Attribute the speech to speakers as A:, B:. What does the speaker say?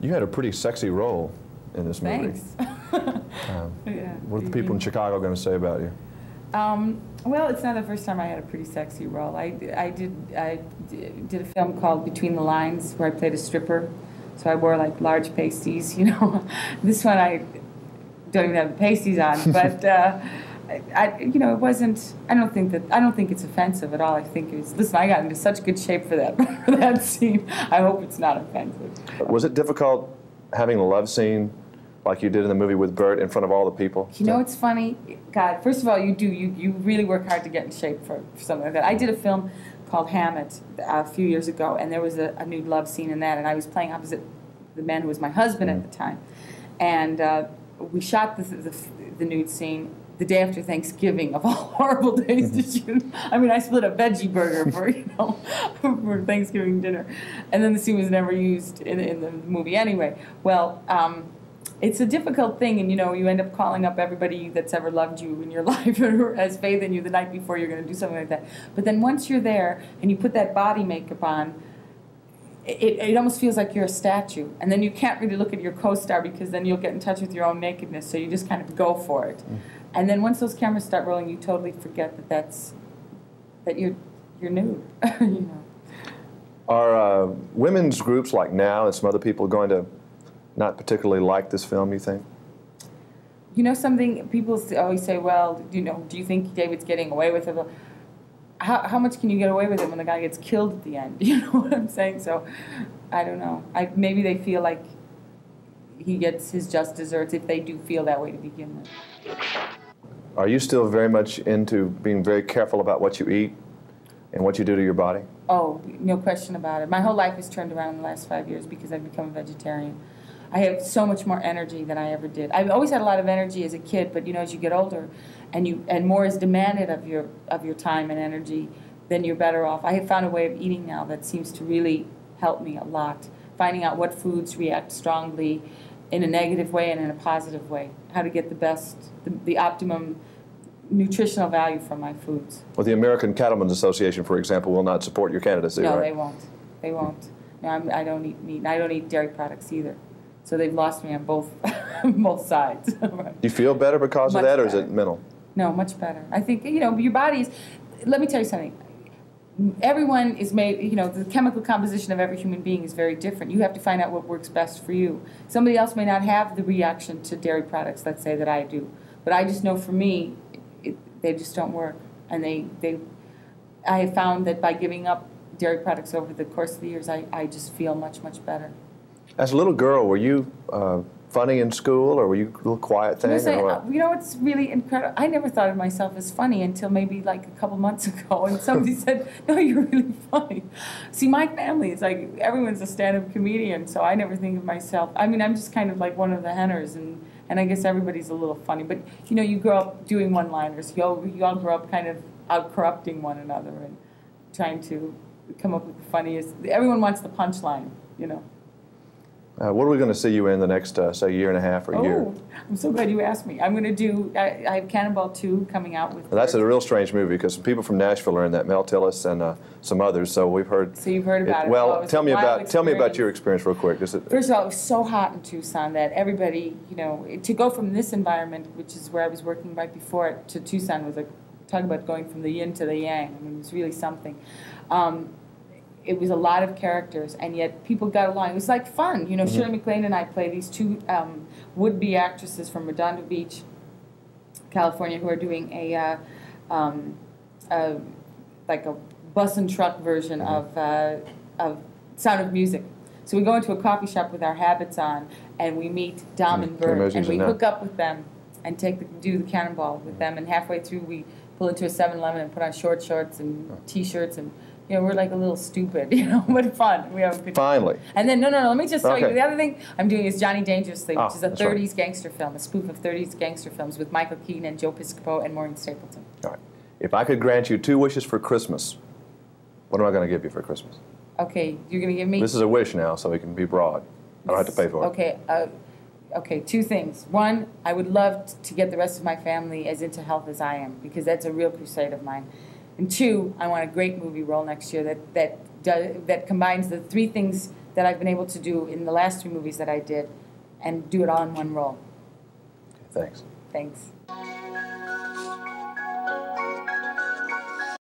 A: You had a pretty sexy role in this movie.
B: Thanks.
A: Yeah. What are the people in Chicago going to say about you?
B: Well, it's not the first time I had a pretty sexy role. I did a film called Between the Lines where I played a stripper. So I wore like large pasties, you know. This one I don't even have the pasties on, but you know, it wasn't. I don't think it's offensive at all. I think it was. Listen, I got into such good shape for that scene. I hope it's not offensive.
A: Was it difficult having a love scene like you did in the movie with Bert in front of all the people?
B: You know, it's funny. God, first of all, you really work hard to get in shape for something like that. I did a film called Hammett a few years ago, and there was a nude love scene in that, and I was playing opposite the man who was my husband at the time. And we shot the nude scene the day after Thanksgiving, of all horrible days to shoot. I mean, I split a veggie burger for, you know, for Thanksgiving dinner. And then the scene was never used in the movie anyway. Well, it's a difficult thing, and you know, you end up calling up everybody that's ever loved you in your life or has faith in you the night before you're going to do something like that. But then once you're there and you put that body makeup on, it almost feels like you're a statue. And then you can't really look at your co-star because then you'll get in touch with your own nakedness, so you just kind of go for it. And then once those cameras start rolling, you totally forget that you're nude. You know.
A: Are women's groups like Now and some other people going to not particularly like this film, you think?
B: You know something, people always say, well, you know, do you think David's getting away with it? How much can you get away with it when the guy gets killed at the end? You know what I'm saying? So, I don't know. Maybe they feel like he gets his just desserts if they do feel that way to begin with.
A: Are you still very much into being very careful about what you eat and what you do to your body?
B: Oh, no question about it. My whole life has turned around in the last 5 years because I've become a vegetarian. I have so much more energy than I ever did. I've always had a lot of energy as a kid, but you know, as you get older, and more is demanded of your time and energy, then you're better off. I have found a way of eating now that seems to really help me a lot. Finding out what foods react strongly in a negative way and in a positive way. How to get the best, the optimum nutritional value from my foods.
A: Well, the American Cattlemen's Association, for example, will not support your candidacy,
B: no,
A: right?
B: they won't. They won't. No, I don't eat meat, and I don't eat dairy products either. So they've lost me on both both sides. Right.
A: Do you feel better because of that, or is
B: better.
A: it mental?
B: No, much better. I think, you know, your body is, let me tell you something. Everyone is made, you know, the chemical composition of every human being is very different. You have to find out what works best for you. Somebody else may not have the reaction to dairy products, let's say, that I do. But I just know for me, they just don't work. And I have found that by giving up dairy products over the course of the years, I just feel much, much better.
A: As a little girl, were you funny in school, or were you a little quiet thing?
B: You know, it's really incredible. I never thought of myself as funny until maybe like a couple months ago, and somebody said, no, you're really funny. See, my family is like, everyone's a stand-up comedian, so I never think of myself. I mean, I'm just kind of like one of the Henners, and I guess everybody's a little funny. But, you know, you grow up doing one-liners. You all grow up kind of out-corrupting one another and trying to come up with the funniest. Everyone wants the punchline, you know.
A: What are we going to see you in the next, say, year and a half or a year?
B: Oh, I'm so glad you asked me. I'm going to do, I have Cannonball 2 coming out with...
A: Well, that's a real strange movie, because some people from Nashville are in that, Mel Tillis and some others, so we've heard...
B: So you've heard about it.
A: Well, tell me about your experience real quick.
B: First of all, it was so hot in Tucson that everybody, you know, to go from this environment, which is where I was working right before it, to Tucson was like, talk about going from the yin to the yang. I mean, it was really something. It was a lot of characters, and yet people got along. It was like fun. You know, Shirley MacLaine and I play these two would-be actresses from Redondo Beach, California, who are doing like a bus and truck version of Sound of Music. So we go into a coffee shop with our habits on, and we meet Dom and Bert, and we hook up with them and do the Cannonball with them, and halfway through we pull into a 7-Eleven and put on short shorts and T-shirts, and you know, we're like a little stupid, you know, but fun. We have a good time.
A: Finally.
B: And then, no, let me just tell you, the other thing I'm doing is Johnny Dangerously, which is a 30s
A: right.
B: gangster film, a spoof of 30s gangster films with Michael Keaton and Joe Piscopo and Maureen Stapleton.
A: All right. If I could grant you 2 wishes for Christmas, what am I going to give you for Christmas?
B: Okay, you're going to give me...
A: This is a wish now, so it can be broad. I don't have to pay for it.
B: Okay, okay, 2 things. One, I would love to get the rest of my family as into health as I am, because that's a real crusade of mine. And 2, I want a great movie role next year that combines the 3 things that I've been able to do in the last 3 movies that I did, and do it all in one role.
A: Thanks.
B: Thanks.